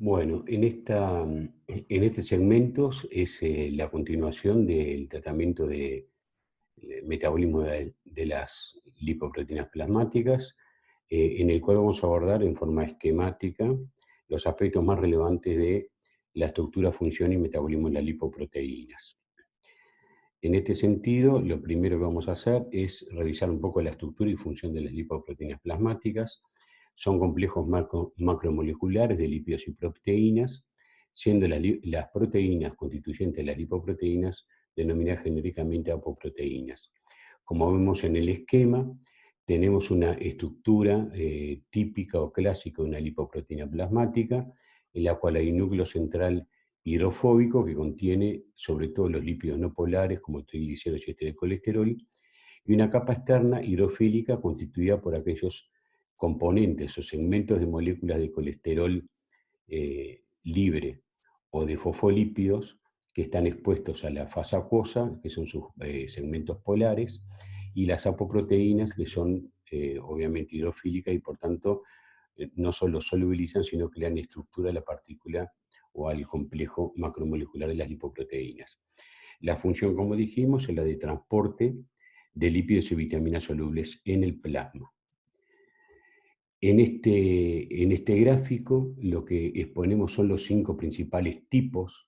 Bueno, en este segmento es la continuación del tratamiento de metabolismo de las lipoproteínas plasmáticas, en el cual vamos a abordar en forma esquemática los aspectos más relevantes de la estructura, función y metabolismo de las lipoproteínas. En este sentido, lo primero que vamos a hacer es revisar un poco la estructura y función de las lipoproteínas plasmáticas. Son complejos macromoleculares de lípidos y proteínas, siendo las proteínas constituyentes de las lipoproteínas denominadas genéricamente apoproteínas. Como vemos en el esquema, tenemos una estructura típica o clásica de una lipoproteína plasmática, en la cual hay un núcleo central hidrofóbico que contiene sobre todo los lípidos no polares como triglicéridos y ésteres de colesterol, y una capa externa hidrofílica constituida por aquellos componentes o segmentos de moléculas de colesterol libre o de fosfolípidos que están expuestos a la fase acuosa, que son sus segmentos polares, y las apoproteínas, que son obviamente hidrofílicas y por tanto no solo solubilizan, sino que le dan estructura a la partícula o al complejo macromolecular de las lipoproteínas. La función, como dijimos, es la de transporte de lípidos y vitaminas solubles en el plasma. En este gráfico lo que exponemos son los 5 principales tipos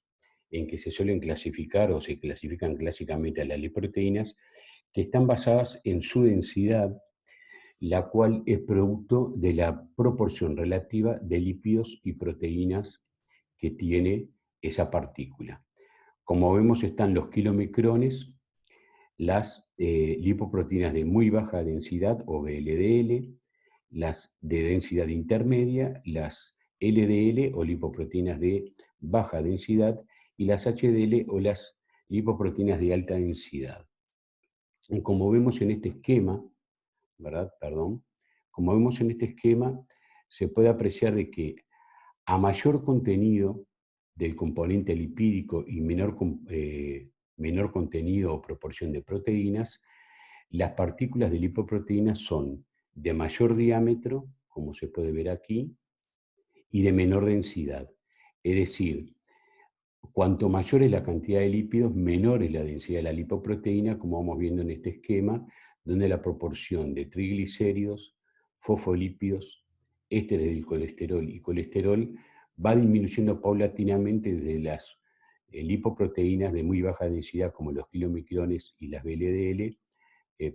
en que se suelen clasificar o se clasifican clásicamente a las lipoproteínas, que están basadas en su densidad, la cual es producto de la proporción relativa de lípidos y proteínas que tiene esa partícula. Como vemos, están los kilomicrones, las lipoproteínas de muy baja densidad o VLDL, las de densidad intermedia, las LDL o lipoproteínas de baja densidad y las HDL o las lipoproteínas de alta densidad. Y como vemos en este esquema, ¿verdad? Perdón. Como vemos en este esquema, se puede apreciar de que a mayor contenido del componente lipídico y menor contenido o proporción de proteínas, las partículas de lipoproteínas son de mayor diámetro, como se puede ver aquí, y de menor densidad. Es decir, cuanto mayor es la cantidad de lípidos, menor es la densidad de la lipoproteína, como vamos viendo en este esquema, donde la proporción de triglicéridos, fosfolípidos, ésteres del colesterol y colesterol va disminuyendo paulatinamente desde las lipoproteínas de muy baja densidad, como los kilomicrones y las VLDL,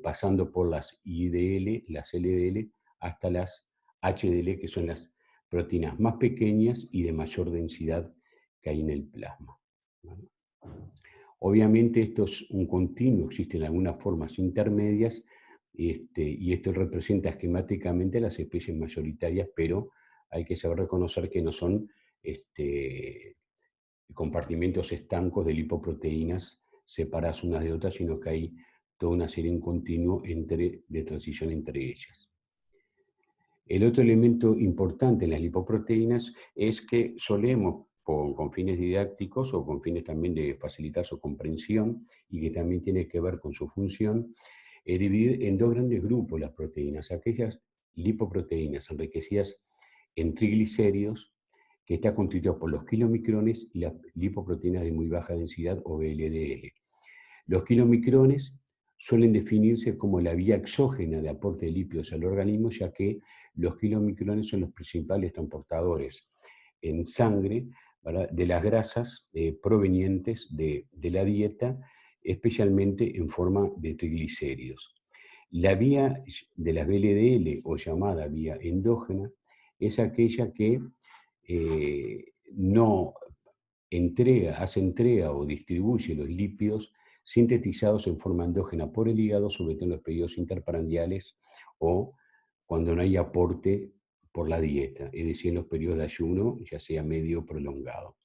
pasando por las IDL, las LDL, hasta las HDL, que son las proteínas más pequeñas y de mayor densidad que hay en el plasma. Obviamente esto es un continuo, existen algunas formas intermedias, y esto representa esquemáticamente las especies mayoritarias, pero hay que saber reconocer que no son compartimentos estancos de lipoproteínas separadas unas de otras, sino que hay toda una serie en continuo de transición entre ellas. El otro elemento importante en las lipoproteínas es que solemos, con fines didácticos o con fines también de facilitar su comprensión y que también tiene que ver con su función, dividir en dos grandes grupos las proteínas, aquellas lipoproteínas enriquecidas en triglicéridos, que está constituido por los kilomicrones, y las lipoproteínas de muy baja densidad o VLDL. Los kilomicrones suelen definirse como la vía exógena de aporte de lípidos al organismo, ya que los kilomicrones son los principales transportadores en sangre, ¿verdad?, de las grasas provenientes de la dieta, especialmente en forma de triglicéridos. La vía de las VLDL, o llamada vía endógena, es aquella que no hace entrega o distribuye los lípidos sintetizados en forma endógena por el hígado, sobre todo en los periodos interprandiales o cuando no hay aporte por la dieta, es decir, en los periodos de ayuno, ya sea medio o prolongado,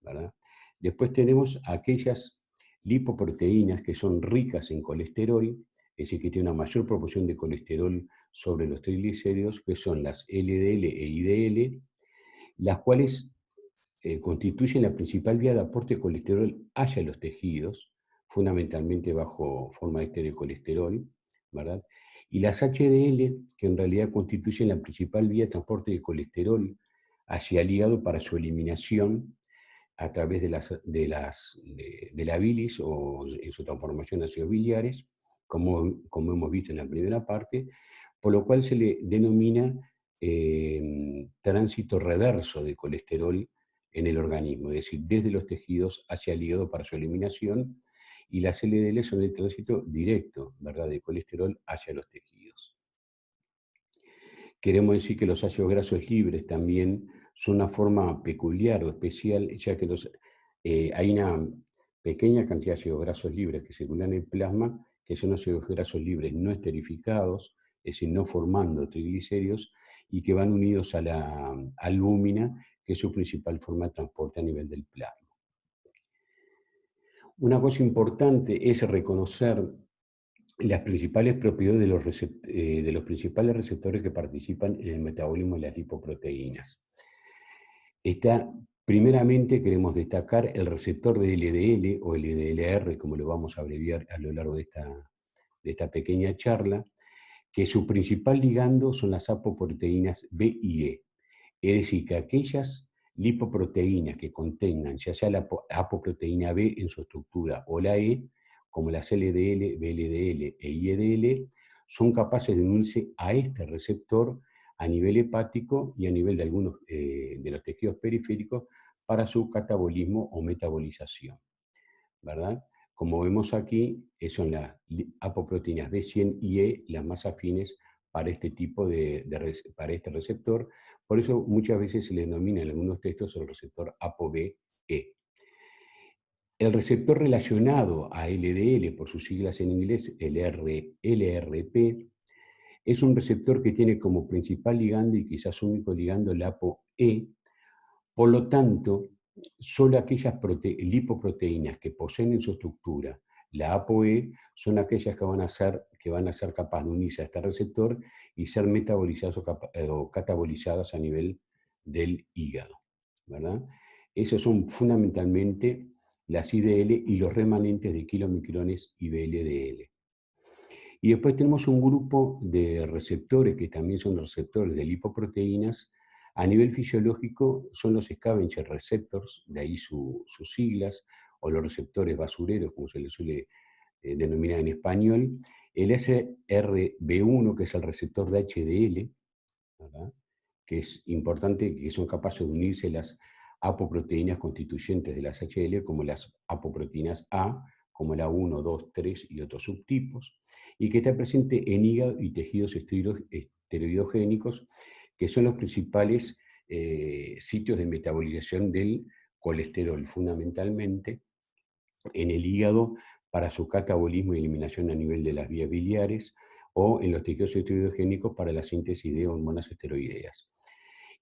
¿verdad? Después tenemos aquellas lipoproteínas que son ricas en colesterol, es decir, que tienen una mayor proporción de colesterol sobre los triglicéridos, que son las LDL e IDL, las cuales constituyen la principal vía de aporte de colesterol hacia los tejidos, fundamentalmente bajo forma de esterocolesterol, ¿verdad? Y las HDL, que en realidad constituyen la principal vía de transporte de colesterol hacia el hígado para su eliminación a través de la bilis o en su transformación a ácidos biliares, como hemos visto en la primera parte, por lo cual se le denomina tránsito reverso de colesterol en el organismo, es decir, desde los tejidos hacia el hígado para su eliminación, y las LDL son el tránsito directo, ¿verdad?, de colesterol hacia los tejidos. Queremos decir que los ácidos grasos libres también son una forma peculiar o especial, ya que hay una pequeña cantidad de ácidos grasos libres que circulan en el plasma, que son ácidos grasos libres no esterificados, es decir, no formando triglicéridos, y que van unidos a la albúmina, que es su principal forma de transporte a nivel del plasma. Una cosa importante es reconocer las principales propiedades de los principales receptores que participan en el metabolismo de las lipoproteínas. Primeramente queremos destacar el receptor de LDL o LDLR, como lo vamos a abreviar a lo largo de esta pequeña charla, que su principal ligando son las apoproteínas B y E. Es decir, que aquellas lipoproteínas que contengan ya sea la apoproteína B en su estructura o la E, como las LDL, VLDL e IEDL, son capaces de unirse a este receptor a nivel hepático y a nivel de algunos de los tejidos periféricos para su catabolismo o metabolización, ¿verdad? Como vemos aquí, son las apoproteínas B100 y E las más afines para este tipo para este receptor. Por eso muchas veces se le denomina en algunos textos el receptor ApoB-E. El receptor relacionado a LDL, por sus siglas en inglés, LRP, es un receptor que tiene como principal ligando y quizás único ligando el ApoE. Por lo tanto, solo aquellas lipoproteínas que poseen en su estructura la ApoE son aquellas que van a ser capaces de unirse a este receptor y ser metabolizadas o catabolizadas a nivel del hígado, ¿verdad? Esos son fundamentalmente las IDL y los remanentes de kilomicrones y VLDL. Y después tenemos un grupo de receptores que también son receptores de lipoproteínas. A nivel fisiológico son los scavenger receptors, de ahí sus siglas, o los receptores basureros, como se les suele denominar en español. El SRB1, que es el receptor de HDL, ¿verdad?, que es importante, que son capaces de unirse las apoproteínas constituyentes de las HL, como las apoproteínas A, como la 1, 2, 3 y otros subtipos, y que está presente en hígado y tejidos esteroidogénicos, que son los principales sitios de metabolización del colesterol, fundamentalmente en el hígado para su catabolismo y eliminación a nivel de las vías biliares, o en los tejidos esteroidogénicos para la síntesis de hormonas esteroideas.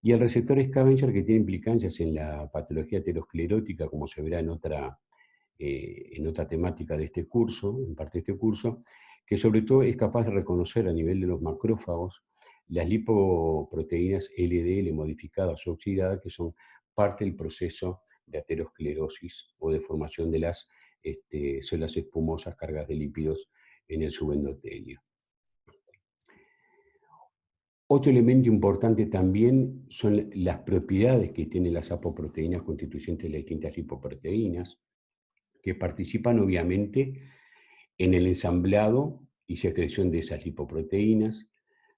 Y el receptor scavenger, que tiene implicancias en la patología aterosclerótica, como se verá en otra temática de este curso, en parte de este curso, que sobre todo es capaz de reconocer a nivel de los macrófagos las lipoproteínas LDL modificadas o oxidadas, que son parte del proceso de aterosclerosis o de formación de las células espumosas cargadas de lípidos en el subendotelio. Otro elemento importante también son las propiedades que tienen las apoproteínas constituyentes de las distintas lipoproteínas, que participan obviamente en el ensamblado y secreción de esas lipoproteínas,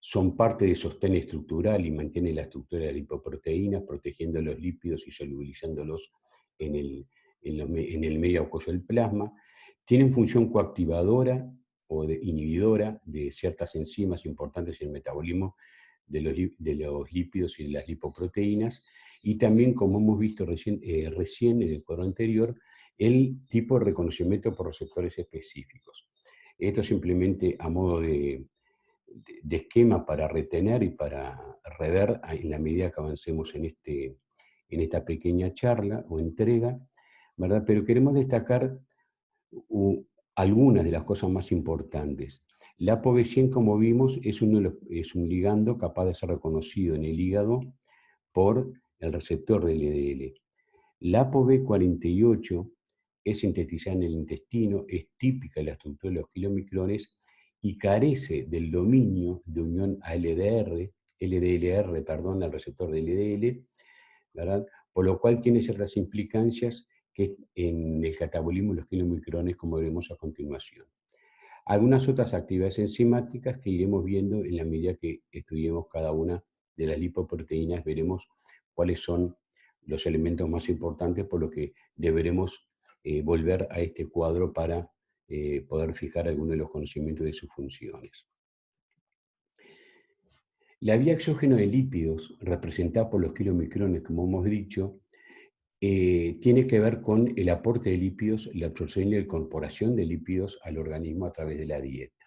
son parte de sostén estructural y mantienen la estructura de las lipoproteínas, protegiendo los lípidos y solubilizándolos en el medio acuoso del plasma, tienen función coactivadora o inhibidora de ciertas enzimas importantes en el metabolismo de los lípidos y de las lipoproteínas, y también, como hemos visto recién en el cuadro anterior, el tipo de reconocimiento por receptores específicos. Esto simplemente a modo de esquema para retener y para rever en la medida que avancemos en esta pequeña charla o entrega, ¿verdad? Pero queremos destacar algunas de las cosas más importantes. La ApoB100, como vimos, es un ligando capaz de ser reconocido en el hígado por el receptor del LDL. La ApoB48 es sintetizada en el intestino, es típica de la estructura de los kilomicrones y carece del dominio de unión a LDLR, al receptor de LDL, ¿verdad? Por lo cual tiene ciertas implicancias que en el catabolismo de los kilomicrones, como veremos a continuación. Algunas otras actividades enzimáticas que iremos viendo en la medida que estudiemos cada una de las lipoproteínas, veremos cuáles son los elementos más importantes por los que deberemos volver a este cuadro para poder fijar algunos de los conocimientos de sus funciones. La vía exógena de lípidos, representada por los kilomicrones, como hemos dicho, tiene que ver con el aporte de lípidos, la absorción y la incorporación de lípidos al organismo a través de la dieta.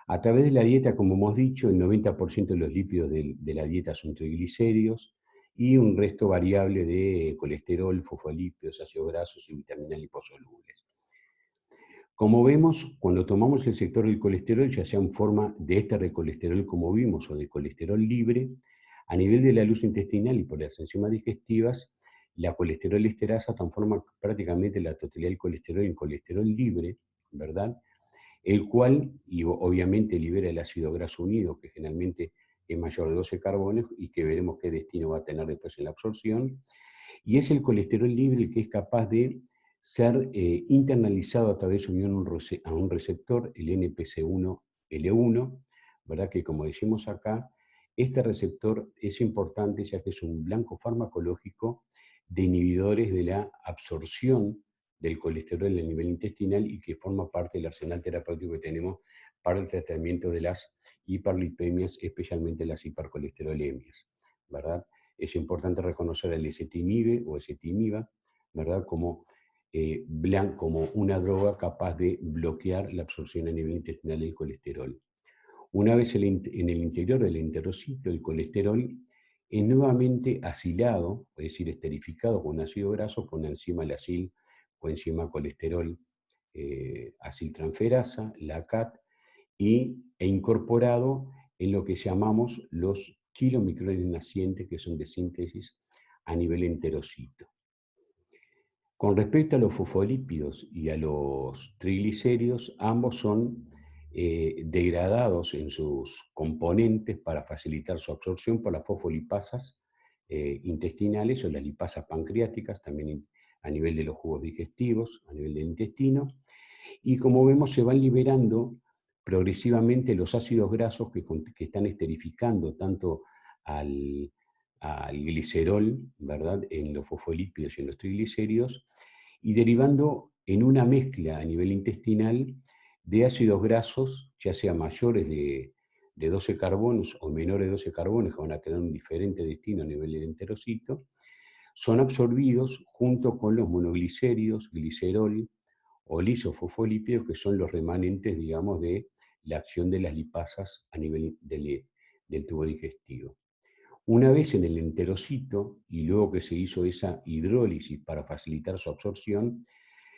A través de la dieta, como hemos dicho, el 90% de los lípidos de la dieta son triglicéridos y un resto variable de colesterol, fosfolípidos, ácidos grasos y vitaminas liposolubles. Como vemos, cuando tomamos el sector del colesterol, ya sea en forma de éster de colesterol, como vimos, o de colesterol libre, a nivel de la luz intestinal y por las enzimas digestivas, la colesterol esterasa transforma prácticamente la totalidad del colesterol en colesterol libre, ¿verdad? El cual, y obviamente, libera el ácido graso unido, que generalmente es mayor de 12 carbones y que veremos qué destino va a tener después en la absorción, y es el colesterol libre el que es capaz de ser internalizado a través de unión a un receptor, el NPC1L1, ¿verdad? Que como decimos acá, este receptor es importante ya que es un blanco farmacológico de inhibidores de la absorción del colesterol a nivel intestinal y que forma parte del arsenal terapéutico que tenemos para el tratamiento de las hiperlipemias, especialmente las hipercolesterolemias, ¿verdad? Es importante reconocer el ezetimibe o ezetimiba, ¿verdad? Como una droga capaz de bloquear la absorción a nivel intestinal del colesterol. Una vez en el interior del enterocito, el colesterol es nuevamente asilado, es decir, esterificado con ácido graso por una enzima, la ACIL, o enzima colesterol aciltransferasa, la CAT, e incorporado en lo que llamamos los kilomicrones nacientes, que son de síntesis a nivel enterocito. Con respecto a los fosfolípidos y a los triglicéridos, ambos son degradados en sus componentes para facilitar su absorción por las fosfolipasas intestinales o las lipasas pancreáticas, también a nivel de los jugos digestivos, a nivel del intestino. Y como vemos, se van liberando progresivamente los ácidos grasos que están esterificando tanto al, al glicerol, ¿verdad?, en los fosfolípidos y en los triglicéridos, y derivando en una mezcla a nivel intestinal de ácidos grasos, ya sea mayores de 12 carbonos o menores de 12 carbonos, que van a tener un diferente destino a nivel del enterocito, son absorbidos junto con los monoglicéridos, glicerol o lisofosfolípidos, que son los remanentes, digamos, de la acción de las lipasas a nivel del tubo digestivo. Una vez en el enterocito, y luego que se hizo esa hidrólisis para facilitar su absorción,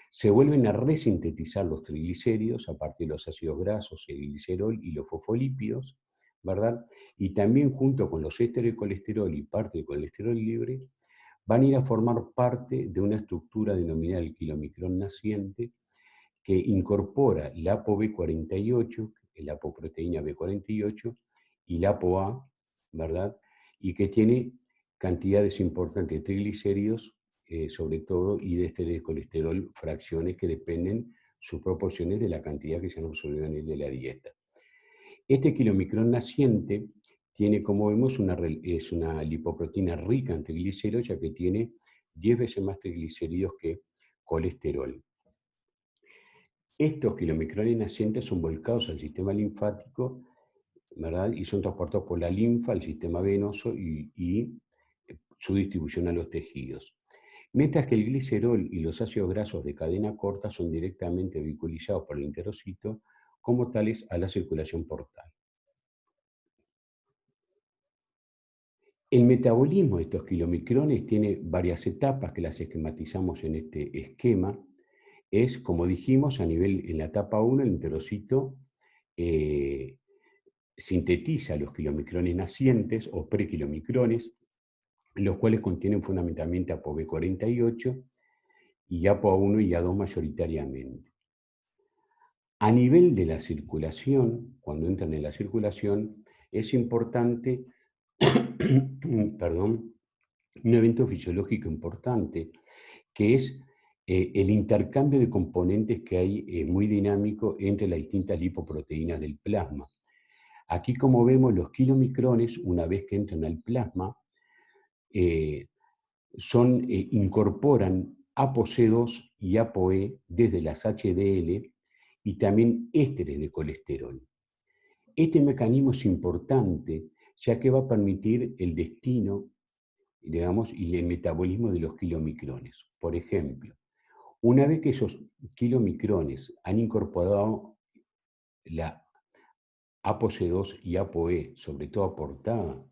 se vuelven a resintetizar los triglicéridos a partir de los ácidos grasos, el glicerol y los fosfolípidos, ¿verdad? Y también junto con los ésteres de colesterol y parte del colesterol libre, van a ir a formar parte de una estructura denominada el kilomicrón naciente, que incorpora la ApoB48, la apoproteína B48, y la ApoA, ¿verdad? Y que tiene cantidades importantes de triglicéridos, sobre todo, y de ésteres de colesterol, fracciones que dependen sus proporciones de la cantidad que se han absorbido en el de la dieta. Este kilomicrón naciente tiene, como vemos, es una lipoproteína rica en triglicéridos, ya que tiene 10 veces más triglicéridos que colesterol. Estos kilomicrones nacientes son volcados al sistema linfático, ¿verdad? Y son transportados por la linfa al sistema venoso y su distribución a los tejidos. Mientras que el glicerol y los ácidos grasos de cadena corta son directamente vehiculizados por el enterocito como tales a la circulación portal. El metabolismo de estos kilomicrones tiene varias etapas que las esquematizamos en este esquema. Es, como dijimos, en la etapa 1, el enterocito sintetiza los kilomicrones nacientes o prekilomicrones, los cuales contienen fundamentalmente ApoB48 y ApoA1 y A2 mayoritariamente. A nivel de la circulación, cuando entran en la circulación, es importante perdón, un evento fisiológico importante, que es el intercambio de componentes que hay muy dinámico entre las distintas lipoproteínas del plasma. Aquí, como vemos, los kilomicrones, una vez que entran al plasma, eh, incorporan ApoC2 y ApoE desde las HDL y también ésteres de colesterol. Este mecanismo es importante ya que va a permitir el destino, digamos, y el metabolismo de los kilomicrones. Por ejemplo, una vez que esos kilomicrones han incorporado la ApoC2 y ApoE, sobre todo aportada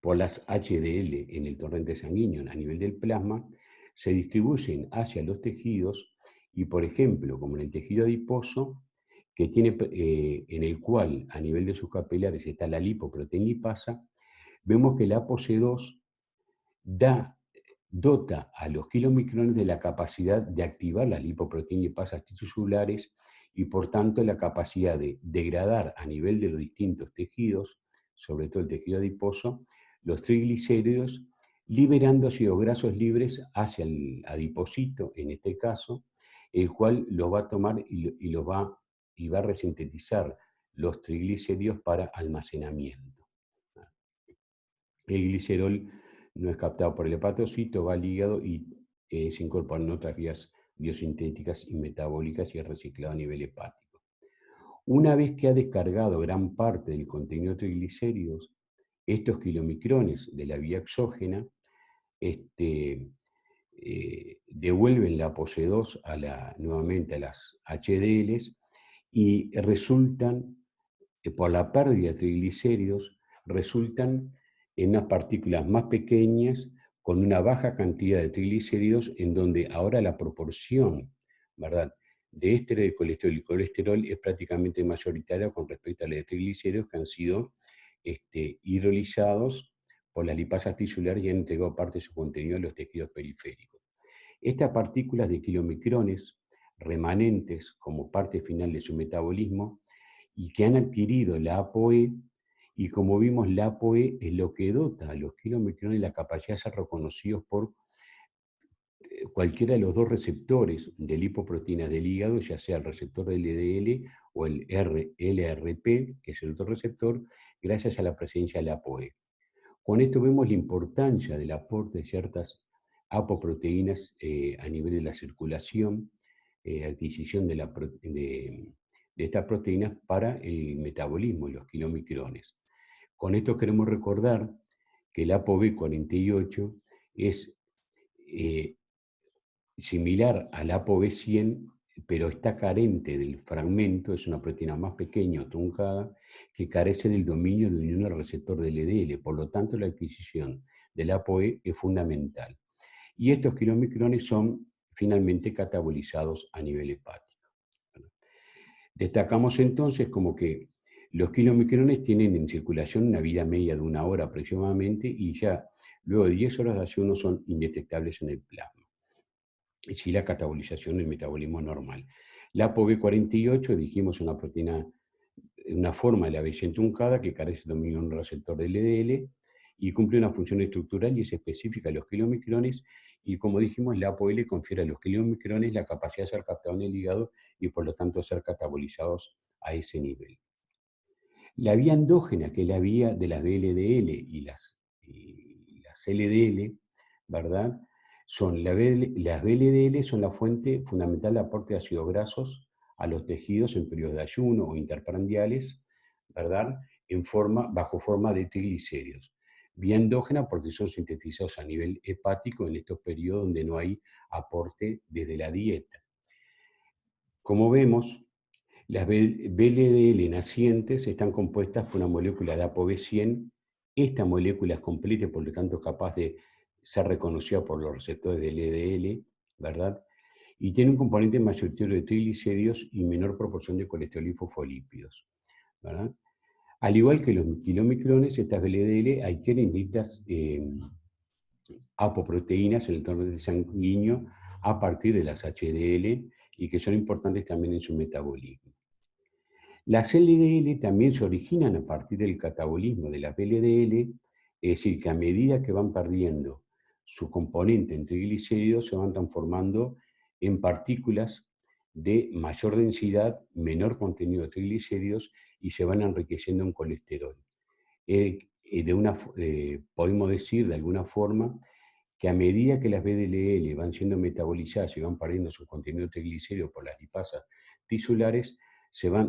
por las HDL en el torrente sanguíneo a nivel del plasma, se distribuyen hacia los tejidos y, por ejemplo, como en el tejido adiposo, que tiene, en el cual a nivel de sus capilares está la lipoproteína lipasa, vemos que la ApoC2 dota a los kilomicrones de la capacidad de activar las lipoproteínas lipasas tisulares y por tanto la capacidad de degradar a nivel de los distintos tejidos, sobre todo el tejido adiposo, los triglicéridos, liberando ácidos grasos libres hacia el adiposito, en este caso, el cual los va a tomar y va a resintetizar los triglicéridos para almacenamiento. El glicerol no es captado por el hepatocito, va al hígado y se incorpora en otras vías biosintéticas y metabólicas y es reciclado a nivel hepático. Una vez que ha descargado gran parte del contenido de triglicéridos, estos kilomicrones de la vía exógena devuelven la ApoC2 nuevamente a las HDLs y resultan, por la pérdida de triglicéridos, resultan en unas partículas más pequeñas con una baja cantidad de triglicéridos, en donde ahora la proporción, ¿verdad?, de éster de colesterol y colesterol es prácticamente mayoritaria con respecto a la de triglicéridos que han sido hidrolizados por las lipasas tisulares y han entregado parte de su contenido a los tejidos periféricos. Estas partículas de kilomicrones remanentes como parte final de su metabolismo y que han adquirido la ApoE, y como vimos, la ApoE es lo que dota a los kilomicrones la capacidad de ser reconocidos por cualquiera de los dos receptores de lipoproteínas del hígado, ya sea el receptor del LDL o el LRP, que es el otro receptor, gracias a la presencia de la ApoE. Con esto vemos la importancia del aporte de ciertas apoproteínas a nivel de la circulación, adquisición de estas proteínas para el metabolismo, los kilomicrones. Con esto queremos recordar que el ApoB48 es similar al ApoB100, pero está carente del fragmento, es una proteína más pequeña o truncada, que carece del dominio de unión al receptor del LDL, por lo tanto la adquisición del ApoE es fundamental. Y estos kilomicrones son finalmente catabolizados a nivel hepático. Destacamos entonces como que los kilomicrones tienen en circulación una vida media de 1 hora aproximadamente y ya luego de 10 horas de ayuno son indetectables en el plasma. Si la catabolización del metabolismo normal. La ApoB48, dijimos, una proteína, una forma de la B100 truncada que carece de dominio en un receptor del LDL y cumple una función estructural y es específica de los kilomicrones y, como dijimos, la ApoE le confiere a los kilomicrones la capacidad de ser captados en el hígado y por lo tanto ser catabolizados a ese nivel. La vía endógena, que es la vía de las VLDL y las LDL, ¿verdad? Las VLDL son la fuente fundamental de aporte de ácidos grasos a los tejidos en periodos de ayuno o interprandiales, ¿verdad? Bajo forma de triglicéridos. Vía endógena porque son sintetizados a nivel hepático en estos periodos donde no hay aporte desde la dieta. Como vemos, las VLDL nacientes están compuestas por una molécula de ApoB100. Esta molécula es completa y por lo tanto es capaz de ser reconocida por los receptores del LDL, ¿verdad? Y tiene un componente mayoritario de triglicéridos y menor proporción de colesterol y fosfolípidos, ¿verdad? Al igual que los kilomicrones, estas VLDL adquieren distintas apoproteínas en el torrente sanguíneo a partir de las HDL y que son importantes también en su metabolismo. Las LDL también se originan a partir del catabolismo de las VLDL, es decir, que a medida que van perdiendo su componente en triglicéridos se van transformando en partículas de mayor densidad, menor contenido de triglicéridos y se van enriqueciendo en colesterol. Podemos decir de alguna forma que a medida que las VDL van siendo metabolizadas y van perdiendo su contenido triglicérido por las lipasas tisulares,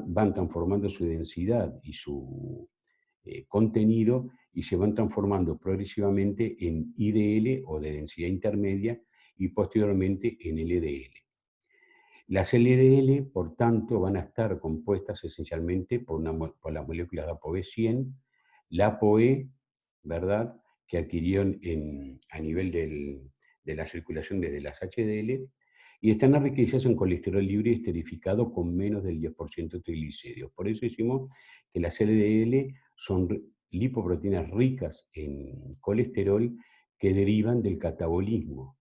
van transformando su densidad y su contenido y se van transformando progresivamente en IDL o de densidad intermedia y posteriormente en LDL. Las LDL, por tanto, van a estar compuestas esencialmente por las moléculas de ApoB100, la ApoE, ¿verdad?, que adquirieron a nivel de la circulación desde las HDL, y están enriquecidas en colesterol libre y esterificado con menos del 10% de triglicéridos. Por eso decimos que las LDL son lipoproteínas ricas en colesterol que derivan del catabolismo,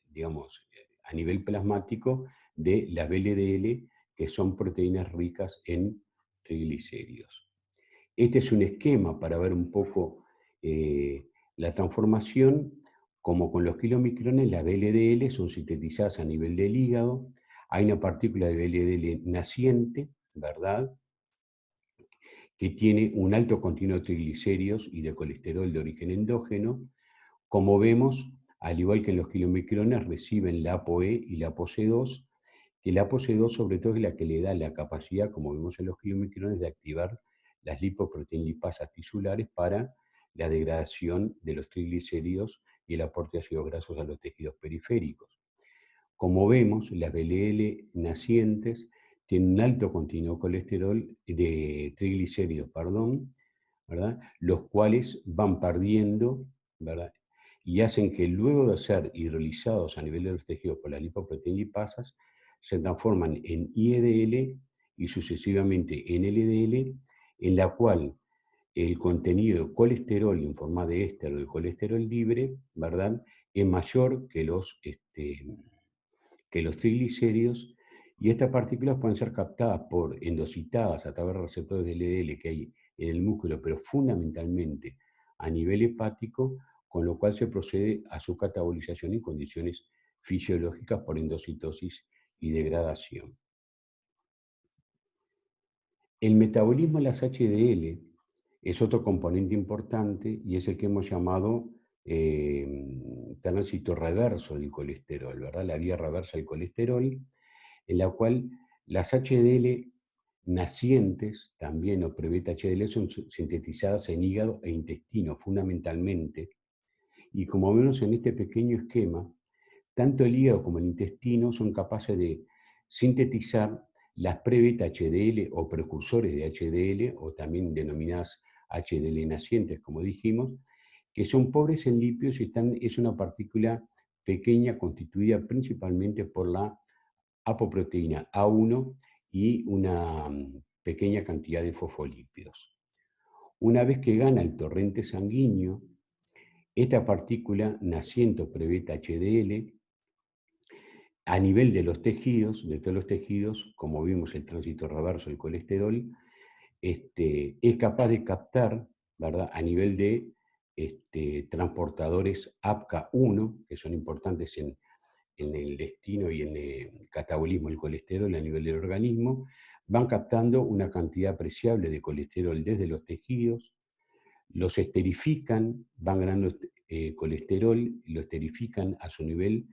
digamos, a nivel plasmático de las VLDL, que son proteínas ricas en triglicéridos. Este es un esquema para ver un poco la transformación. Como con los kilomicrones, las VLDL son sintetizadas a nivel del hígado. Hay una partícula de VLDL naciente, ¿verdad?, que tiene un alto contenido de triglicéridos y de colesterol de origen endógeno. Como vemos, al igual que en los kilomicrones, reciben la ApoE y la ApoC2, que la ApoC2 sobre todo es la que le da la capacidad, como vemos en los kilomicrones, de activar las lipoproteínas lipasas tisulares para la degradación de los triglicéridos y el aporte de ácidos grasos a los tejidos periféricos. Como vemos, las VLL nacientes tienen un alto contenido de colesterol, de triglicéridos, perdón, ¿verdad?, los cuales van perdiendo, ¿verdad?, y hacen que luego de ser hidrolizados a nivel de los tejidos por las lipoproteínas lipasas, se transforman en IEDL y sucesivamente en LDL, en la cual el contenido de colesterol en forma de éster o de colesterol libre, ¿verdad?, es mayor que los triglicéridos, y estas partículas pueden ser captadas endocitadas a través de receptores de LDL que hay en el músculo, pero fundamentalmente a nivel hepático, con lo cual se procede a su catabolización en condiciones fisiológicas por endocitosis y degradación. El metabolismo de las HDL es otro componente importante y es el que hemos llamado tránsito reverso del colesterol, ¿verdad?, la vía reversa del colesterol, en la cual las HDL nacientes, también o pre-beta HDL, son sintetizadas en hígado e intestino fundamentalmente. Y como vemos en este pequeño esquema, tanto el hígado como el intestino son capaces de sintetizar las pre-beta HDL o precursores de HDL, o también denominadas HDL nacientes, como dijimos, que son pobres en lípidos y es una partícula pequeña constituida principalmente por la apoproteína A1 y una pequeña cantidad de fosfolípidos. Una vez que gana el torrente sanguíneo, esta partícula naciente pre-beta HDL, a nivel de los tejidos, de todos los tejidos, como vimos el tránsito reverso del colesterol, es capaz de captar, ¿verdad?, a nivel de transportadores APCA1, que son importantes en el destino y en el catabolismo del colesterol a nivel del organismo, van captando una cantidad apreciable de colesterol desde los tejidos, los esterifican, van ganando colesterol, lo esterifican a su nivel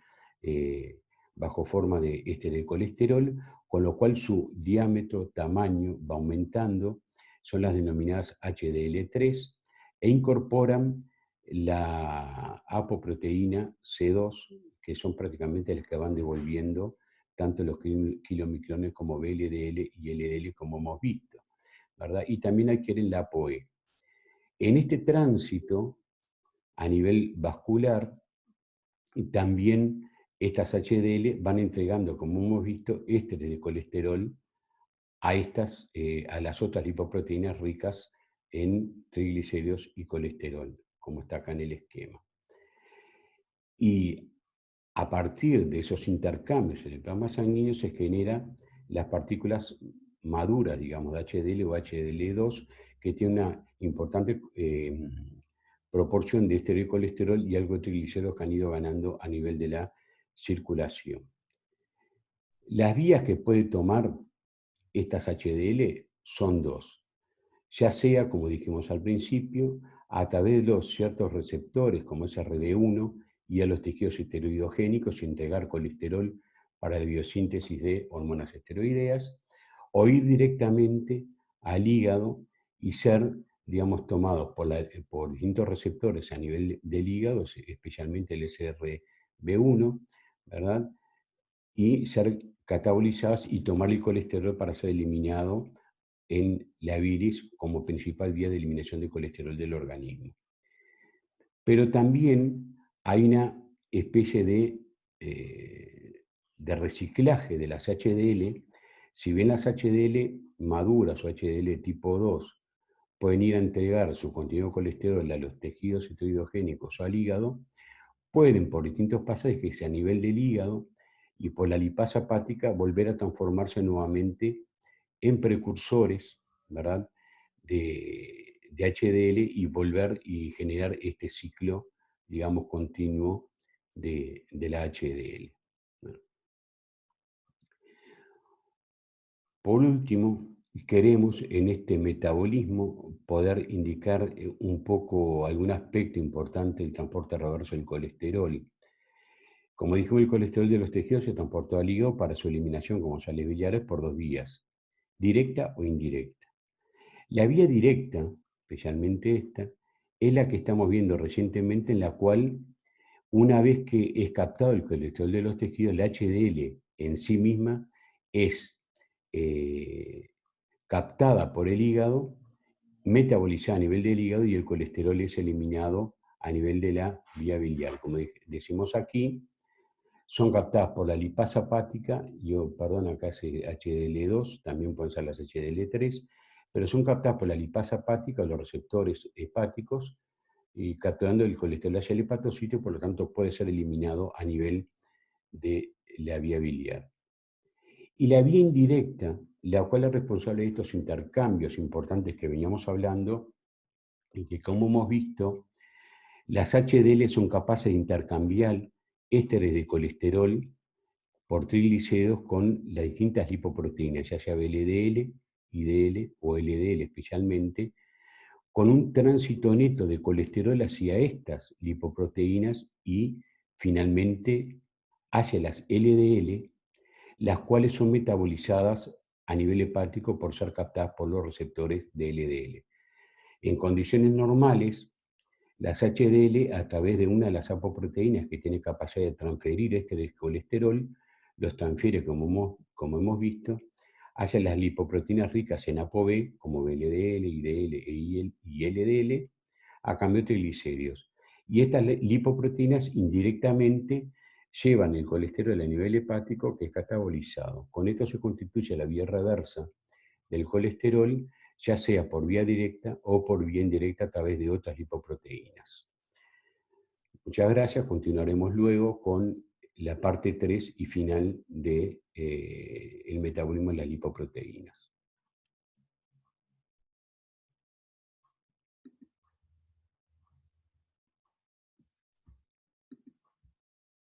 bajo forma de éster de colesterol, con lo cual su diámetro, tamaño va aumentando, son las denominadas HDL3, e incorporan la apoproteína C2, que son prácticamente las que van devolviendo tanto los kilomicrones como VLDL y LDL, como hemos visto, ¿verdad? Y también adquieren la ApoE. En este tránsito, a nivel vascular, también estas HDL van entregando, como hemos visto, ésteres de colesterol a las otras lipoproteínas ricas en triglicéridos y colesterol, como está acá en el esquema. Y a partir de esos intercambios en el plasma sanguíneo se generan las partículas maduras, digamos, de HDL o HDL2, que tienen una importante proporción de éster de colesterol y algo de triglicéridos que han ido ganando a nivel de la circulación. Las vías que puede tomar estas HDL son dos, ya sea, como dijimos al principio, a través de los ciertos receptores como es RB1 y a los tejidos esteroidogénicos y entregar colesterol para la biosíntesis de hormonas esteroideas, o ir directamente al hígado y ser, digamos, tomados por distintos receptores a nivel del hígado, especialmente el SRB1, ¿verdad? Y ser catabolizadas y tomar el colesterol para ser eliminado en la bilis como principal vía de eliminación de colesterol del organismo. Pero también hay una especie de reciclaje de las HDL. Si bien las HDL maduras o HDL tipo 2 pueden ir a entregar su contenido de colesterol a los tejidos esteroidogénicos o al hígado, pueden por distintos pasajes a nivel del hígado y por la lipasa hepática volver a transformarse nuevamente en precursores, ¿verdad? De HDL y volver y generar este ciclo, digamos, continuo de la HDL. Por último, queremos en este metabolismo poder indicar un poco algún aspecto importante del transporte reverso del colesterol. Como dijimos, el colesterol de los tejidos se transportó al hígado para su eliminación, como ya les Villares, por dos vías, directa o indirecta. La vía directa, especialmente esta, es la que estamos viendo recientemente, en la cual, una vez que es captado el colesterol de los tejidos, la HDL en sí misma es eh, captada por el hígado, metabolizada a nivel del hígado y el colesterol es eliminado a nivel de la vía biliar. Como decimos aquí, son captadas por la lipasa hepática, perdón, acá es HDL2, también pueden ser las HDL3, pero son captadas por la lipasa hepática, los receptores hepáticos, y capturando el colesterol hacia el hepatocito, por lo tanto puede ser eliminado a nivel de la vía biliar. Y la vía indirecta, la cual es responsable de estos intercambios importantes que veníamos hablando, y que como hemos visto, las HDL son capaces de intercambiar ésteres de colesterol por triglicéridos con las distintas lipoproteínas, ya sea LDL, IDL o LDL especialmente, con un tránsito neto de colesterol hacia estas lipoproteínas y finalmente hacia las LDL, las cuales son metabolizadas a nivel hepático por ser captadas por los receptores de LDL. En condiciones normales, las HDL, a través de una de las apoproteínas que tiene capacidad de transferir este colesterol, los transfiere, como hemos visto, hacia las lipoproteínas ricas en ApoB, como VLDL, IDL y LDL, a cambio de triglicéridos. Y estas lipoproteínas indirectamente llevan el colesterol a nivel hepático, que es catabolizado. Con esto se constituye la vía reversa del colesterol, ya sea por vía directa o por vía indirecta a través de otras lipoproteínas. Muchas gracias. Continuaremos luego con la parte 3 y final de el metabolismo de las lipoproteínas.